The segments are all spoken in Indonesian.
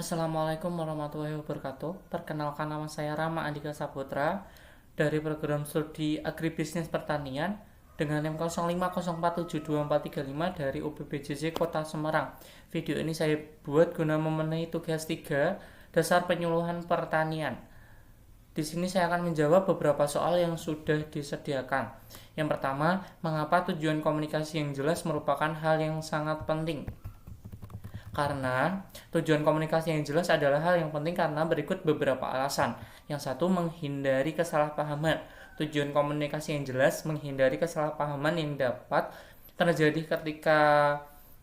Assalamualaikum warahmatullahi wabarakatuh. Perkenalkan, nama saya Rama Andika Saputra dari program studi Agribisnis Pertanian dengan NIM 0504724435 dari UPBJJ Kota Semarang. Video ini saya buat guna memenuhi tugas 3 dasar penyuluhan pertanian. Di sini saya akan menjawab beberapa soal yang sudah disediakan. Yang pertama, mengapa tujuan komunikasi yang jelas merupakan hal yang sangat penting? Karena tujuan komunikasi yang jelas adalah hal yang penting karena berikut beberapa alasan. Yang satu, menghindari kesalahpahaman. Tujuan komunikasi yang jelas menghindari kesalahpahaman yang dapat terjadi ketika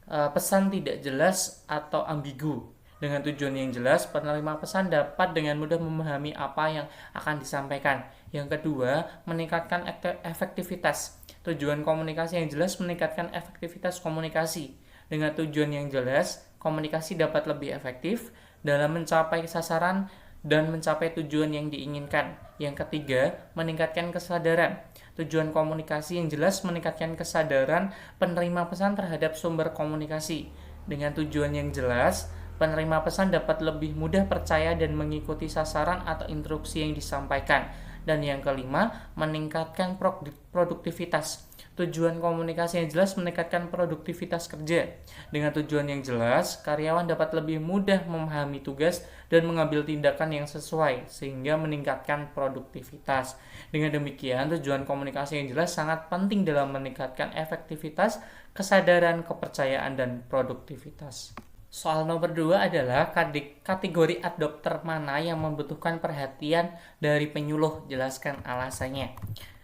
pesan tidak jelas atau ambigu. Dengan tujuan yang jelas, penerima pesan dapat dengan mudah memahami apa yang akan disampaikan. Yang kedua, meningkatkan efektivitas. Tujuan komunikasi yang jelas meningkatkan efektivitas komunikasi. Dengan tujuan yang jelas, komunikasi dapat lebih efektif dalam mencapai sasaran dan mencapai tujuan yang diinginkan. Yang ketiga, meningkatkan kesadaran. Tujuan komunikasi yang jelas meningkatkan kesadaran penerima pesan terhadap sumber komunikasi. Dengan tujuan yang jelas, penerima pesan dapat lebih mudah percaya dan mengikuti sasaran atau instruksi yang disampaikan. Dan yang kelima, meningkatkan produktivitas. Tujuan komunikasi yang jelas meningkatkan produktivitas kerja. Dengan tujuan yang jelas, karyawan dapat lebih mudah memahami tugas dan mengambil tindakan yang sesuai, sehingga meningkatkan produktivitas. Dengan demikian, tujuan komunikasi yang jelas sangat penting dalam meningkatkan efektivitas, kesadaran, kepercayaan, dan produktivitas. Soal nomor 2 adalah kategori adopter mana yang membutuhkan perhatian dari penyuluh. Jelaskan alasannya.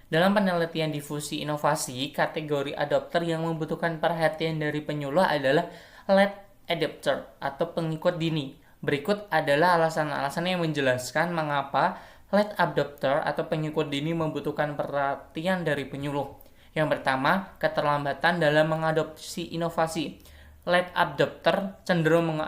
Dalam penelitian difusi inovasi, kategori adopter yang membutuhkan perhatian dari penyuluh adalah late adopter atau pengikut dini. Berikut adalah alasan-alasan yang menjelaskan mengapa late adopter atau pengikut dini membutuhkan perhatian dari penyuluh. Yang pertama, keterlambatan dalam mengadopsi inovasi. Late adopter cenderung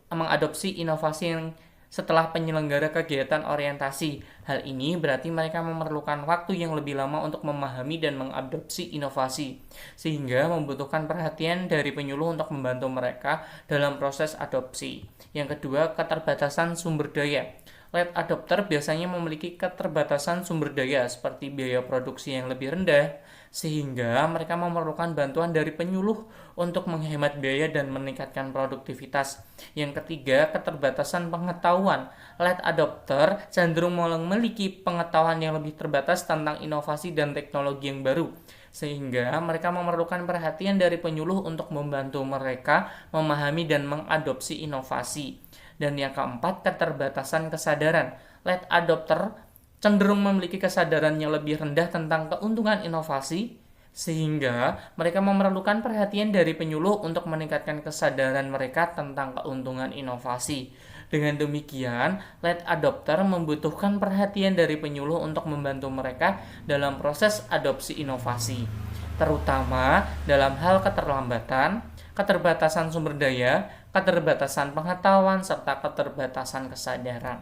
mengadopsi inovasi yang setelah penyelenggara kegiatan orientasi. Hal ini berarti mereka memerlukan waktu yang lebih lama untuk memahami dan mengadopsi inovasi, sehingga membutuhkan perhatian dari penyuluh untuk membantu mereka dalam proses adopsi. Yang kedua, keterbatasan sumber daya. Late adopter biasanya memiliki keterbatasan sumber daya seperti biaya produksi yang lebih rendah, sehingga mereka memerlukan bantuan dari penyuluh untuk menghemat biaya dan meningkatkan produktivitas. Yang ketiga, keterbatasan pengetahuan. Late adopter cenderung memiliki pengetahuan yang lebih terbatas tentang inovasi dan teknologi yang baru, sehingga mereka memerlukan perhatian dari penyuluh untuk membantu mereka memahami dan mengadopsi inovasi. Dan yang keempat, keterbatasan kesadaran. Late adopter cenderung memiliki kesadaran yang lebih rendah tentang keuntungan inovasi, sehingga mereka memerlukan perhatian dari penyuluh untuk meningkatkan kesadaran mereka tentang keuntungan inovasi. Dengan demikian, late adopter membutuhkan perhatian dari penyuluh untuk membantu mereka dalam proses adopsi inovasi, terutama dalam hal keterlambatan, keterbatasan sumber daya, keterbatasan pengetahuan, serta keterbatasan kesadaran.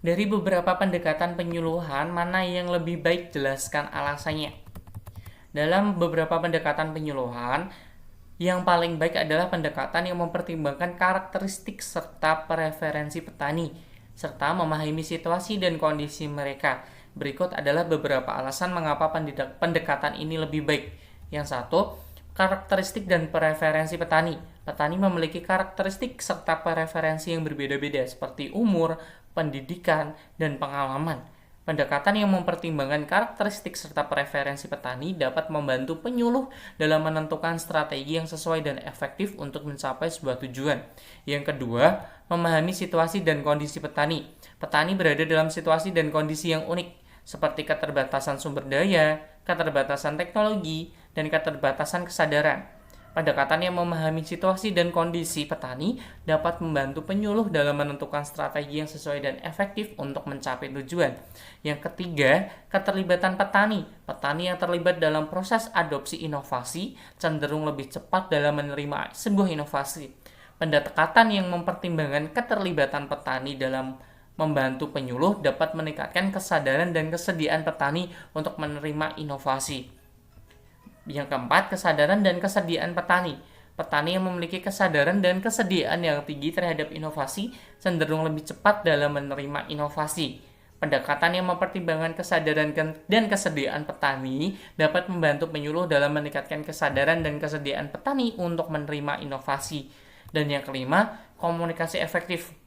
Dari beberapa pendekatan penyuluhan, mana yang lebih baik? Jelaskan alasannya. Dalam beberapa pendekatan penyuluhan, yang paling baik adalah pendekatan yang mempertimbangkan karakteristik serta preferensi petani, serta memahami situasi dan kondisi mereka. Berikut adalah beberapa alasan mengapa pendekatan ini lebih baik. Yang satu, karakteristik dan preferensi petani. Petani memiliki karakteristik serta preferensi yang berbeda-beda seperti umur, pendidikan, dan pengalaman. Pendekatan yang mempertimbangkan karakteristik serta preferensi petani dapat membantu penyuluh dalam menentukan strategi yang sesuai dan efektif untuk mencapai sebuah tujuan. Yang kedua, memahami situasi dan kondisi petani. Petani berada dalam situasi dan kondisi yang unik, seperti keterbatasan sumber daya, keterbatasan teknologi, dan keterbatasan kesadaran. Pendekatan yang memahami situasi dan kondisi petani dapat membantu penyuluh dalam menentukan strategi yang sesuai dan efektif untuk mencapai tujuan. Yang ketiga, keterlibatan petani. Petani yang terlibat dalam proses adopsi inovasi cenderung lebih cepat dalam menerima sebuah inovasi. Pendekatan yang mempertimbangkan keterlibatan petani dalam membantu penyuluh dapat meningkatkan kesadaran dan kesediaan petani untuk menerima inovasi. Yang keempat, kesadaran dan kesediaan petani. Petani yang memiliki kesadaran dan kesediaan yang tinggi terhadap inovasi cenderung lebih cepat dalam menerima inovasi. Pendekatan yang mempertimbangkan kesadaran dan kesediaan petani dapat membantu penyuluh dalam meningkatkan kesadaran dan kesediaan petani untuk menerima inovasi. Dan yang kelima, komunikasi efektif.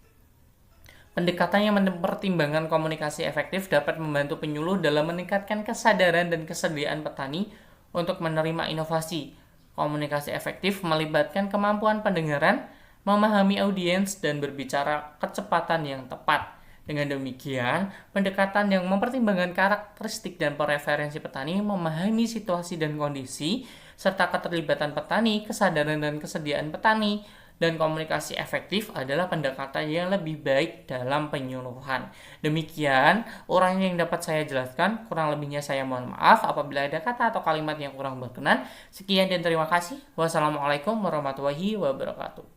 Pendekatan yang mempertimbangkan komunikasi efektif dapat membantu penyuluh dalam meningkatkan kesadaran dan kesediaan petani untuk menerima inovasi. Komunikasi efektif melibatkan kemampuan pendengaran, memahami audiens, dan berbicara kecepatan yang tepat. Dengan demikian, pendekatan yang mempertimbangkan karakteristik dan preferensi petani, memahami situasi dan kondisi, serta keterlibatan petani, kesadaran dan kesediaan petani, dan komunikasi efektif adalah pendekatan yang lebih baik dalam penyuluhan. Demikian uraian yang dapat saya jelaskan. Kurang lebihnya saya mohon maaf apabila ada kata atau kalimat yang kurang berkenan. Sekian dan terima kasih. Wassalamualaikum warahmatullahi wabarakatuh.